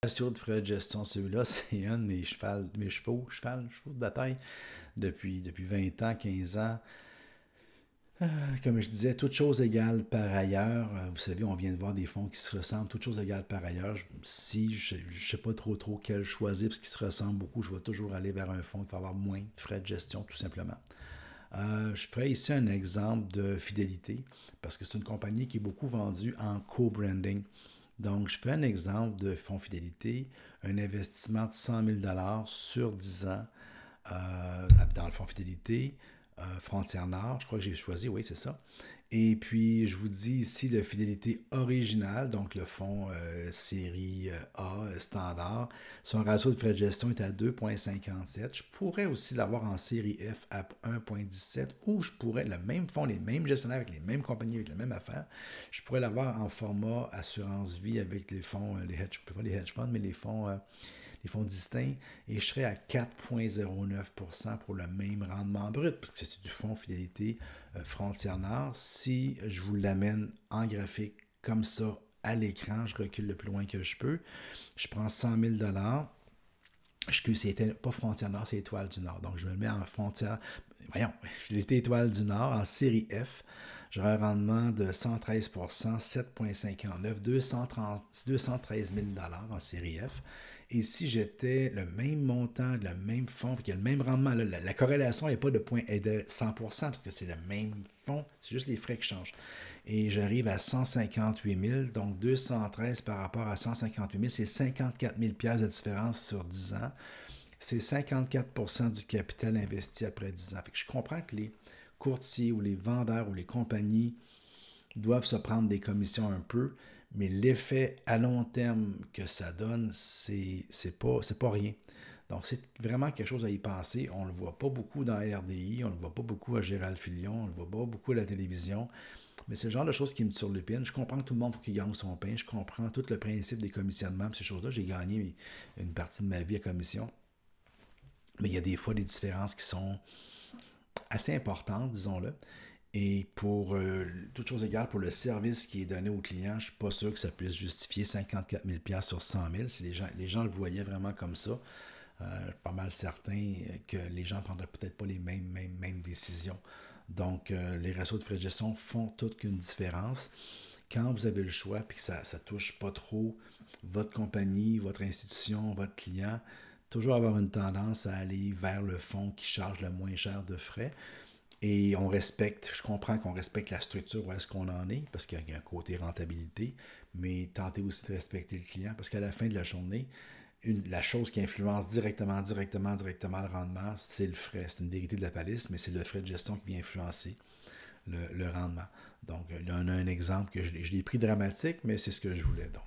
Ratio de frais de gestion, celui-là, c'est un de mes chevaux de bataille depuis 20 ans, 15 ans. Comme je disais, toute chose égale par ailleurs. Vous savez, on vient de voir des fonds qui se ressemblent. Toute chose égale par ailleurs. Si je ne sais pas trop quel choisir, parce qu'ils se ressemblent beaucoup, je vais toujours aller vers un fonds qui va avoir moins de frais de gestion, tout simplement. Je ferai ici un exemple de fidélité, parce que c'est une compagnie qui est beaucoup vendue en co-branding. Donc, je fais un exemple de fonds fidélité, un investissement de 100 000 sur 10 ans dans le fonds fidélité, Frontière Nord, je crois que j'ai choisi, oui, c'est ça. Et puis, je vous dis ici le fidélité original, donc le fonds série A standard. Son ratio de frais de gestion est à 2,57. Je pourrais aussi l'avoir en série F à 1,17 ou je pourrais, le même fonds, les mêmes gestionnaires avec les mêmes compagnies, avec la même affaire, je pourrais l'avoir en format assurance vie avec les fonds, pas les hedge funds, mais les fonds distincts, et je serais à 4,09% pour le même rendement brut, parce que c'est du fonds fidélité Frontière Nord. Si je vous l'amène en graphique comme ça à l'écran, je recule le plus loin que je peux, je prends 100 000 excusez, c'était pas Frontière Nord, c'est Étoile du Nord. Donc, je me le mets en frontière, voyons, fidélité Étoile du Nord en série F. J'aurai un rendement de 113%, 7,59, 213 000 en série F. Et si j'étais le même montant, le même fonds, puis qu'il y a le même rendement, là, la corrélation n'est pas de 100% parce que c'est le même fonds, c'est juste les frais qui changent. Et j'arrive à 158 000, donc 213 par rapport à 158 000, c'est 54 000 de différence sur 10 ans. C'est 54% du capital investi après 10 ans. Fait que je comprends que les courtiers ou les vendeurs ou les compagnies doivent se prendre des commissions un peu, mais l'effet à long terme que ça donne, c'est pas rien. Donc, c'est vraiment quelque chose à y penser. On ne le voit pas beaucoup dans RDI, on ne le voit pas beaucoup à Gérald Filion, on ne le voit pas beaucoup à la télévision, mais c'est le genre de choses qui me turlupinent. Je comprends que tout le monde faut qu'il gagne son pain, je comprends tout le principe des commissionnements, ces choses-là. J'ai gagné une partie de ma vie à commission, mais il y a des fois des différences qui sont assez importantes, disons-le. Et pour toute chose égale, pour le service qui est donné aux clients, je ne suis pas sûr que ça puisse justifier 54 000 sur 100 000. Si les gens le voyaient vraiment comme ça, je suis pas mal certain que les gens ne prendraient peut-être pas les mêmes décisions. Donc, les ratios de frais de gestion font toute qu'une différence. Quand vous avez le choix et que ça ne touche pas trop votre compagnie, votre institution, votre client, toujours avoir une tendance à aller vers le fonds qui charge le moins cher de frais. Et on respecte, je comprends qu'on respecte la structure où est-ce qu'on en est, parce qu'il y a un côté rentabilité, mais tentez aussi de respecter le client, parce qu'à la fin de la journée, la chose qui influence directement le rendement, c'est le frais. C'est une vérité de la palisse, mais c'est le frais de gestion qui vient influencer le rendement. Donc, là, on a un exemple que je l'ai pris dramatique, mais c'est ce que je voulais. Donc,